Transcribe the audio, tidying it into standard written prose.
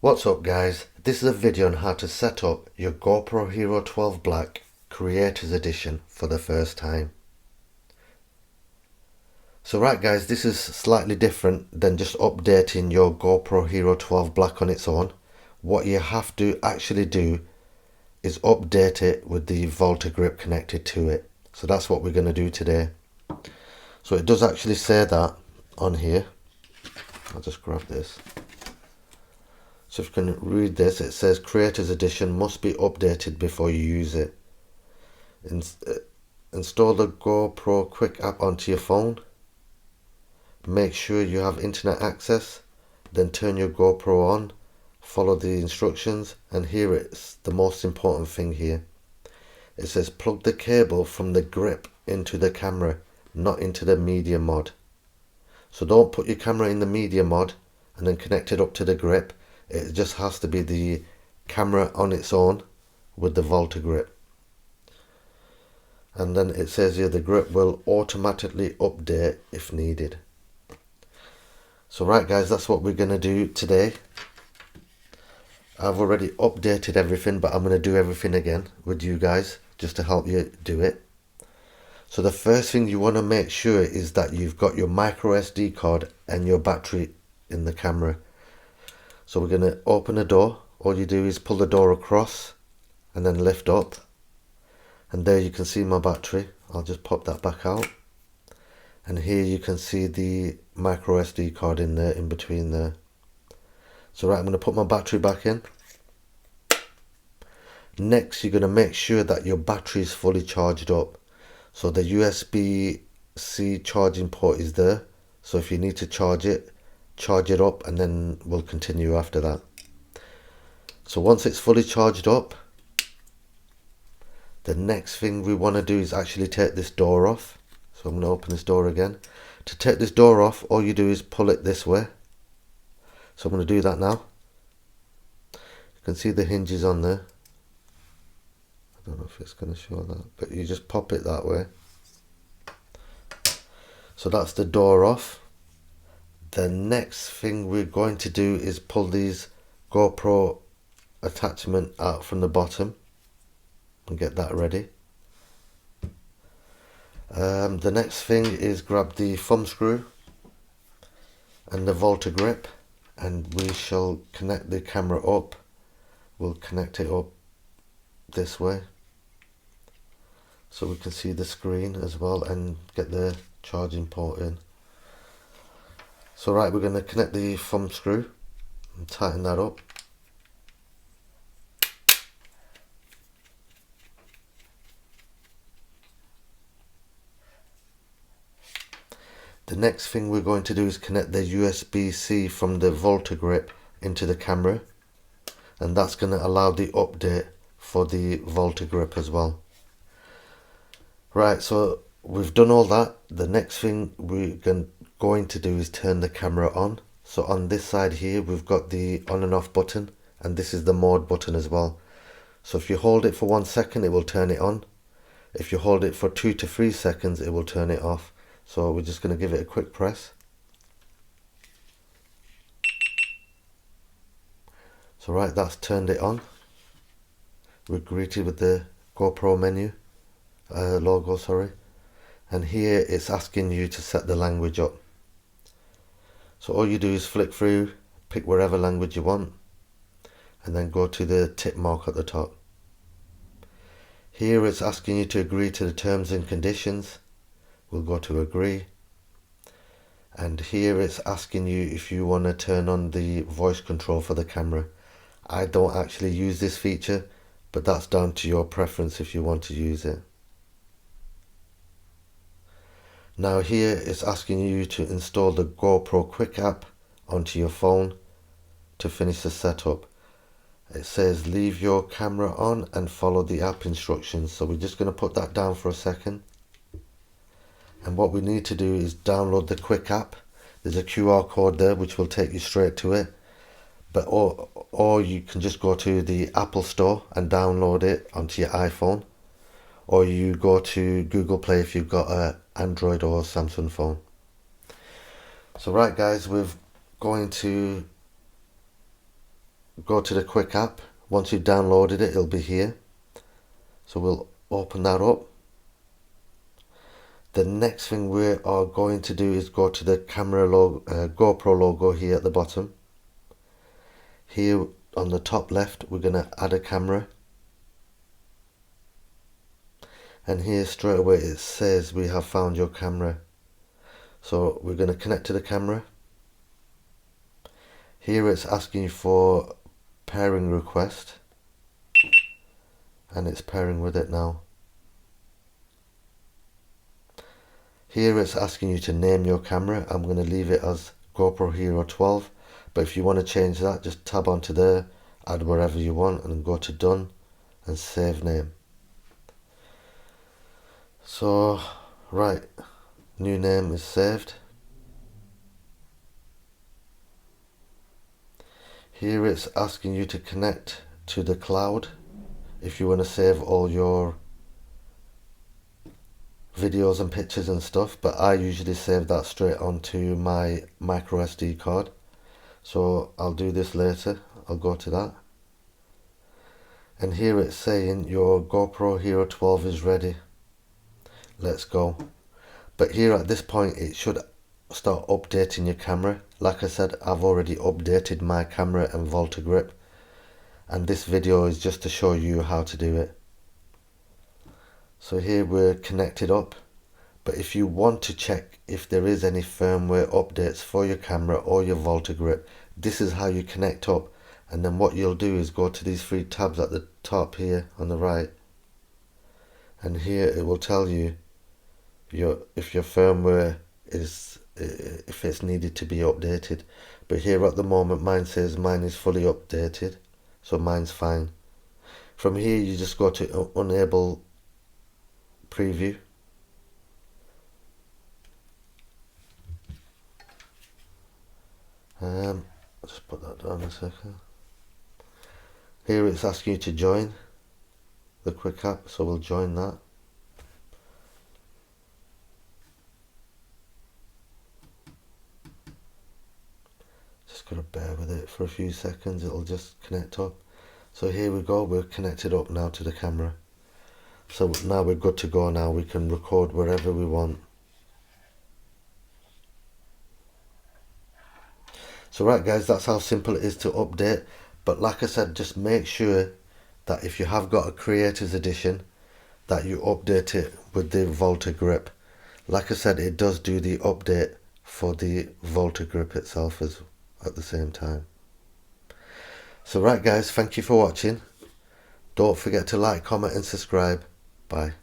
What's up guys, this is a video on how to set up your GoPro Hero 12 Black Creators Edition for the first time. So right guys, this is slightly different than just updating your GoPro Hero 12 Black on its own. What you have to actually do is update it with the Volta grip connected to it. So that's what we're going to do today. So it does actually say that on here. I'll just grab this. So if you can read this, it says Creators Edition must be updated before you use it. Install the GoPro Quick app onto your phone. Make sure you have internet access. Then turn your GoPro on. Follow the instructions. And here it's the most important thing here. It says plug the cable from the grip into the camera, not into the media mod. So don't put your camera in the media mod and then connect it up to the grip. It just has to be the camera on its own with the Volta grip. And then it says here the grip will automatically update if needed. So right guys, that's what we're going to do today. I've already updated everything, but I'm going to do everything again with you guys just to help you do it. So the first thing you want to make sure is that you've got your micro SD card and your battery in the camera. So we're going to open the door. All you do is pull the door across and then lift up. And there you can see my battery. I'll just pop that back out. And here you can see the micro SD card in there, in between there. So right, I'm going to put my battery back in. Next, you're going to make sure that your battery is fully charged up. So the USB-C charging port is there. So if you need to charge it up, and then we'll continue after that. So once it's fully charged up, the next thing we want to do is actually take this door off. So I'm going to open this door again. To take this door off, all you do is pull it this way. So I'm going to do that now. You can see the hinges on there. I don't know if it's going to show that, but you just pop it that way. So that's the door off. The next thing we're going to do is pull these GoPro attachment out from the bottom and get that ready. The next thing is grab the thumb screw and the Volta grip, and we shall connect the camera up. We'll connect it up this way so we can see the screen as well and get the charging port in. So right, we're going to connect the thumb screw and tighten that up. The next thing we're going to do is connect the USB-C from the Volta grip into the camera, and that's going to allow the update for the Volta grip as well. Right, so we've done all that. The next thing we're going to do is turn the camera on. So on this side here we've got the on and off button, and this is the mode button as well. So if you hold it for 1 second, it will turn it on. If you hold it for 2 to 3 seconds, it will turn it off. So we're just going to give it a quick press. So right, that's turned it on. We're greeted with the GoPro menu logo, sorry. And here it's asking you to set the language up. So all you do is flick through, pick wherever language you want, and then go to the tick mark at the top. Here it's asking you to agree to the terms and conditions. We'll go to agree. And here it's asking you if you want to turn on the voice control for the camera. I don't actually use this feature, but that's down to your preference if you want to use it. Now here it's asking you to install the GoPro Quick app onto your phone to finish the setup. It says leave your camera on and follow the app instructions. So we're just going to put that down for a second. And what we need to do is download the Quick app. There's a QR code there which will take you straight to it. But or you can just go to the Apple Store and download it onto your iPhone. Or you go to Google Play if you've got an Android or Samsung phone. So right guys, we're going to go to the quick app. Once you've downloaded it, it'll be here. So we'll open that up. The next thing we are going to do is go to the camera logo, GoPro logo here at the bottom. Here on the top left, we're going to add a camera. And here straight away it says we have found your camera. So we're going to connect to the camera. Here it's asking you for pairing request. And it's pairing with it now. Here it's asking you to name your camera. I'm going to leave it as GoPro Hero 12. But if you want to change that, just tab onto there, add wherever you want, and go to done and save name. So, right, new name is saved. Here it's asking you to connect to the cloud if you want to save all your videos and pictures and stuff, but I usually save that straight onto my micro SD card. So I'll do this later. I'll go to that. And here it's saying your GoPro Hero 12 is ready. Let's go. But here at this point it should start updating your camera. Like I said, I've already updated my camera and Volta grip, and this video is just to show you how to do it. So here we're connected up, but if you want to check if there is any firmware updates for your camera or your Volta grip, this is how you connect up. And then what you'll do is go to these three tabs at the top here on the right, and here it will tell you if your firmware is, if it's needed to be updated. But here at the moment mine says mine is fully updated, so mine's fine. From here you just go to enable preview. I'll just put that down a second. Here it's asking you to join the quick app, so we'll join that. Just gotta bear with it for a few seconds, it'll just connect up. So here we go, we're connected up now to the camera. So now we're good to go now, we can record wherever we want. So right guys, that's how simple it is to update. But like I said, just make sure that if you have got a creator's edition, that you update it with the Volta grip. Like I said, it does do the update for the Volta grip itself as at the same time. So right guys, thank you for watching. Don't forget to like, comment and subscribe. Bye.